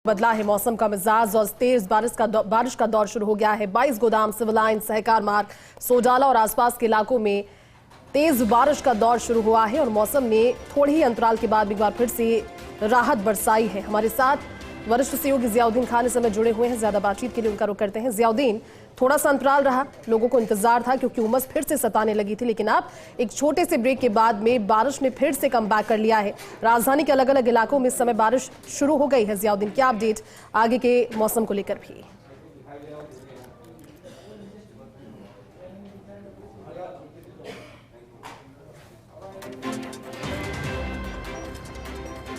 बदला है मौसम का मिजाज और तेज बारिश का दौर शुरू हो गया है। 22 गोदाम, सिविल लाइन, सहकार मार्ग, सोजाला और आसपास के इलाकों में तेज बारिश का दौर शुरू हुआ है और मौसम ने थोड़े ही अंतराल के बाद एक बार फिर से राहत बरसाई है। हमारे साथ वरिष्ठ सहयोगी जियाउद्दीन खान इस समय जुड़े हुए हैं। ज्यादा बातचीत के लिए उनका रुख करते हैं। जियाउद्दीन, थोड़ा सा अंतराल रहा, लोगों को इंतजार था क्योंकि उमस फिर से सताने लगी थी, लेकिन अब एक छोटे से ब्रेक के बाद में बारिश ने फिर से कम बैक कर लिया है। राजधानी के अलग अलग इलाकों में इस समय बारिश शुरू हो गई है। जियाउद्दीन, क्या अपडेट आगे के मौसम को लेकर भी?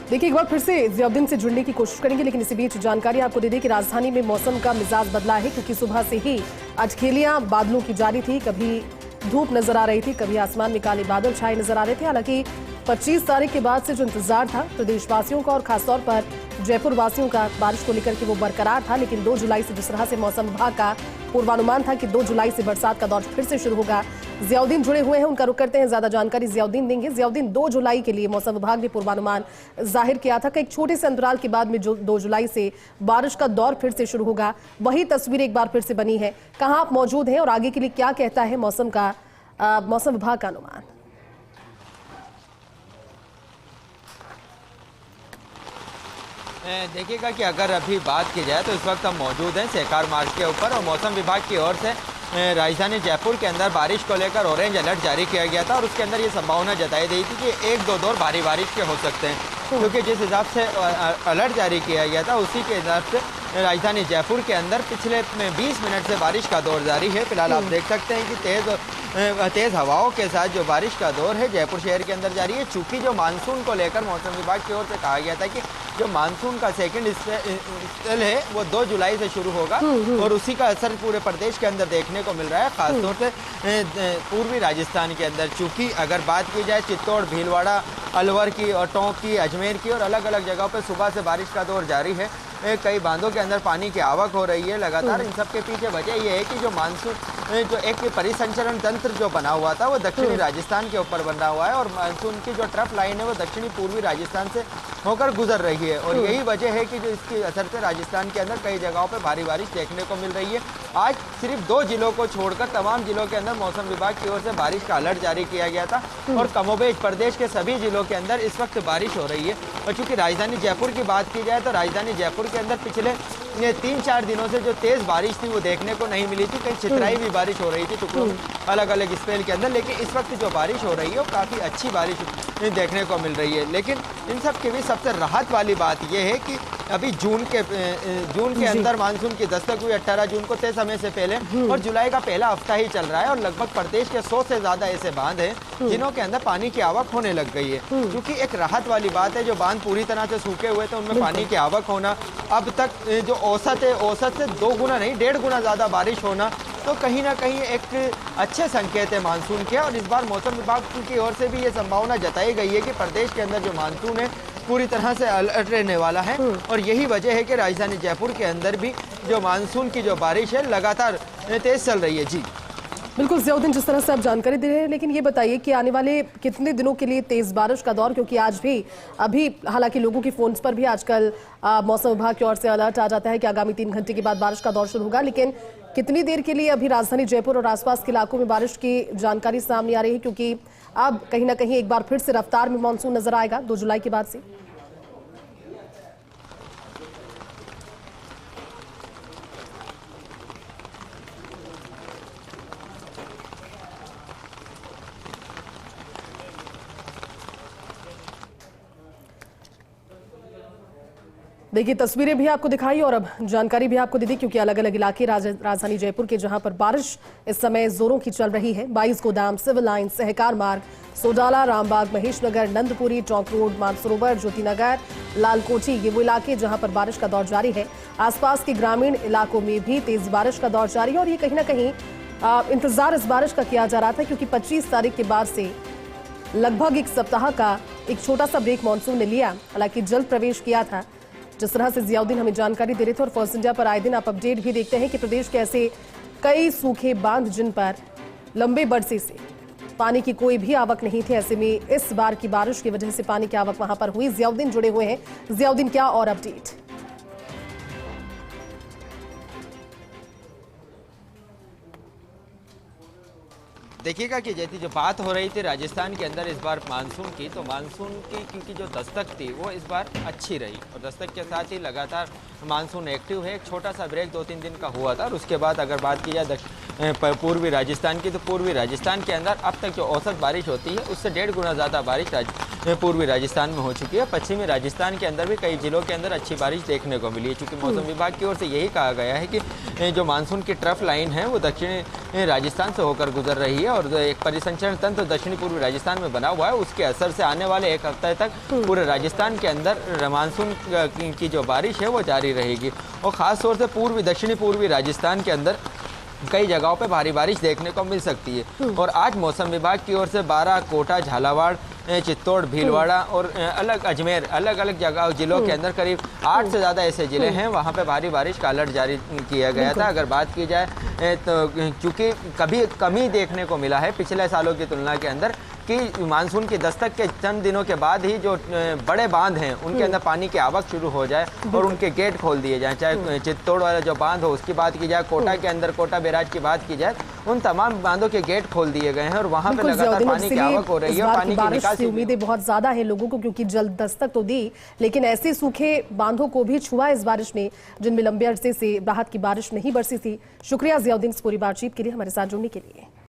देखिए, एक बार फिर से जियाउद्दीन से जुड़ने की कोशिश करेंगे, लेकिन इसी बीच जानकारी आपको दे दें कि राजधानी में मौसम का मिजाज बदला है क्योंकि सुबह से ही अटखेलियां बादलों की जारी थी। कभी धूप नजर आ रही थी, कभी आसमान में काले बादल छाए नजर आ रहे थे। हालांकि 25 तारीख के बाद से जो इंतजार था प्रदेशवासियों का और खासतौर पर जयपुर वासियों का बारिश को लेकर के वो बरकरार था, लेकिन 2 जुलाई से जिस तरह से मौसम विभाग का पूर्वानुमान था कि 2 जुलाई से बरसात का दौर फिर से शुरू होगा। जियाउद्दीन जुड़े हुए हैं, उनका रुख करते हैं, ज्यादा जानकारी जियाउद्दीन देंगे। जियाउद्दीन, 2 जुलाई के लिए मौसम विभाग ने पूर्वानुमान जाहिर किया था कि एक छोटे से अंतराल के बाद में जो 2 जुलाई से बारिश का दौर फिर से शुरू होगा, वही तस्वीर एक बार फिर से बनी है। कहाँ आप मौजूद हैं और आगे के लिए क्या कहता है मौसम विभाग का अनुमान? देखिएगा कि अगर अभी बात की जाए तो इस वक्त हम मौजूद हैं सहकार मार्ग के ऊपर और मौसम विभाग की ओर से राजधानी जयपुर के अंदर बारिश को लेकर ऑरेंज अलर्ट जारी किया गया था और उसके अंदर ये संभावना जताई गई थी कि 1-2 दौर भारी बारिश के हो सकते हैं, क्योंकि जिस हिसाब से अलर्ट जारी किया गया था उसी के हिसाब से राजधानी जयपुर के अंदर पिछले 20 मिनट से बारिश का दौर जारी है। फिलहाल आप देख सकते हैं कि तेज़ हवाओं के साथ जो बारिश का दौर है जयपुर शहर के अंदर जारी है। चूँकि जो मानसून को लेकर मौसम विभाग की ओर से कहा गया था कि जो मानसून का सेकंड स्पेल है वो 2 जुलाई से शुरू होगा और उसी का असर पूरे प्रदेश के अंदर देखने को मिल रहा है, खासतौर से पूर्वी राजस्थान के अंदर। चूँकि अगर बात की जाए चित्तौड़, भीलवाड़ा, अलवर की और टोंक की, अजमेर की और अलग अलग जगहों पर सुबह से बारिश का दौर जारी है। कई बांधों के अंदर पानी की आवक हो रही है लगातार। इन सब के पीछे वजह यह है कि जो मानसून जो एक परिसंचरण तंत्र जो बना हुआ था वो दक्षिणी राजस्थान के ऊपर बना हुआ है और मानसून की जो ट्रफ लाइन है वो दक्षिणी पूर्वी राजस्थान से होकर गुजर रही है और यही वजह है कि जो इसके असर से राजस्थान के अंदर कई जगहों पर भारी बारिश देखने को मिल रही है। आज सिर्फ 2 जिलों को छोड़कर तमाम जिलों के अंदर मौसम विभाग की ओर से बारिश का अलर्ट जारी किया गया था और कमोबेश प्रदेश के सभी जिलों के अंदर इस वक्त बारिश हो रही है। और चूंकि राजधानी जयपुर की बात की जाए तो राजधानी जयपुर के अंदर पिछले 3-4 दिनों से जो तेज़ बारिश थी वो देखने को नहीं मिली थी। कहीं छितराई भी बारिश हो रही थी टुकड़ों अलग अलग स्पेल के अंदर, लेकिन इस वक्त जो बारिश हो रही है वो काफ़ी अच्छी बारिश देखने को मिल रही है। लेकिन इन सब के भी सबसे राहत वाली बात यह है कि अभी जून के अंदर मानसून की दस्तक हुई 18 जून को, तय समय से पहले, और जुलाई का पहला हफ्ता ही चल रहा है और लगभग प्रदेश के 100 से ज़्यादा ऐसे बांध हैं जिनों के अंदर पानी की आवक होने लग गई है। क्योंकि एक राहत वाली बात है, जो बांध पूरी तरह से सूखे हुए थे उनमें पानी की आवक होना, अब तक जो औसत है औसत से 2 गुना नहीं 1.5 गुना ज़्यादा बारिश होना, तो कहीं ना कहीं एक अच्छे संकेत है मानसून के। और इस बार मौसम विभाग की ओर से भी ये संभावना जताई गई है कि प्रदेश के अंदर जो मानसून है पूरी तरह से अलर्ट रहने वाला है और यही वजह है कि राजधानी जयपुर के अंदर भी जो मानसून की जो बारिश है लगातार तेज चल रही है। जी बिल्कुल जियाउद्दीन, जिस तरह से आप जानकारी दे रहे हैं, लेकिन ये बताइए कि आने वाले कितने दिनों के लिए तेज बारिश का दौर, क्योंकि आज भी अभी हालांकि लोगों की फोन्स पर भी आजकल मौसम विभाग की ओर से अलर्ट आ जाता है कि आगामी 3 घंटे के बाद बारिश का दौर शुरू होगा, लेकिन कितनी देर के लिए अभी राजधानी जयपुर और आसपास के इलाकों में बारिश की जानकारी सामने आ रही है? क्योंकि अब कहीं ना कहीं एक बार फिर से रफ्तार में मानसून नजर आएगा 2 जुलाई के बाद से। देखिए, तस्वीरें भी आपको दिखाई और अब जानकारी भी आपको दे दी, क्योंकि अलग अलग इलाके राजधानी जयपुर के जहां पर बारिश इस समय जोरों की चल रही है। 22 गोदाम, सिविल लाइन, सहकार मार्ग, सोडाला, रामबाग, महेशनगर, नंदपुरी, टोंक रोड, मानसरोवर, ज्योतिनगर, लालकोठी, ये वो इलाके जहां पर बारिश का दौर जारी है। आसपास के ग्रामीण इलाकों में भी तेज बारिश का दौर जारी है और ये कहीं ना कहीं इंतजार इस बारिश का किया जा रहा था, क्योंकि 25 तारीख के बाद से लगभग 1 सप्ताह का एक छोटा सा ब्रेक मानसून ने लिया, हालांकि जल्द प्रवेश किया था। जिस तरह से जियाउद्दीन हमें जानकारी दे रहे थे और फर्स्ट इंडिया पर आए दिन आप अपडेट भी देखते हैं कि प्रदेश के ऐसे कई सूखे बांध जिन पर लंबे बरसे से पानी की कोई भी आवक नहीं थी, ऐसे में इस बार की बारिश की वजह से पानी की आवक वहां पर हुई। जियाउद्दीन जुड़े हुए हैं। जियाउद्दीन, क्या और अपडेट? देखिएगा कि जैसी जो बात हो रही थी राजस्थान के अंदर इस बार मानसून की, तो मानसून की क्योंकि जो दस्तक थी वो इस बार अच्छी रही और दस्तक के साथ ही लगातार मानसून एक्टिव है। एक छोटा सा ब्रेक 2-3 दिन का हुआ था और उसके बाद अगर बात की जाए पूर्वी राजस्थान की, तो पूर्वी राजस्थान के अंदर अब तक जो औसत बारिश होती है उससे 1.5 गुना ज़्यादा बारिश पूर्वी राजस्थान में हो चुकी है। पश्चिमी राजस्थान के अंदर भी कई जिलों के अंदर अच्छी बारिश देखने को मिली है। चूँकि मौसम विभाग की ओर से यही कहा गया है कि जो मानसून की ट्रफ लाइन है वो दक्षिणी राजस्थान से होकर गुजर रही है और एक परिसंचरण तंत्र दक्षिणी पूर्वी राजस्थान में बना हुआ है। उसके असर से आने वाले एक हफ्ते तक पूरे राजस्थान के अंदर मानसून की जो बारिश है वो जारी रहेगी और ख़ास तौर से दक्षिणी पूर्वी राजस्थान के अंदर कई जगहों पे भारी बारिश देखने को मिल सकती है। और आज मौसम विभाग की ओर से 12 कोटा, झालावाड़, चित्तौड़, भीलवाड़ा और अजमेर अलग अलग जगह जिलों के अंदर करीब 8 से ज़्यादा ऐसे ज़िले हैं वहाँ पे भारी बारिश का अलर्ट जारी किया गया था। अगर बात की जाए तो चूँकि कभी कमी देखने को मिला है पिछले सालों की तुलना के अंदर कि मानसून की दस्तक के चंद दिनों के बाद ही जो बड़े बांध हैं उनके अंदर पानी की आवक शुरू हो जाए और उनके गेट खोल दिए जाएं। चाहे चित्तौड़ वाला जो बांध हो उसकी बात की जाए, कोटा के अंदर कोटा बैराज की बात की जाए, उन तमाम बांधों के गेट खोल दिए गए हैं और वहां पर लगातार पानी की आवक हो रही है और पानी की निकासी उम्मीदें बहुत ज्यादा है लोगों को, क्योंकि जल्द दस्तक तो दी लेकिन ऐसे सूखे बांधों को भी छुआ इस बारिश ने जिनमें लंबे अरसे से राहत की बारिश नहीं बरसी थी। शुक्रिया जियाउद्दीन पूरी बातचीत के लिए हमारे साथ जुड़ने के लिए।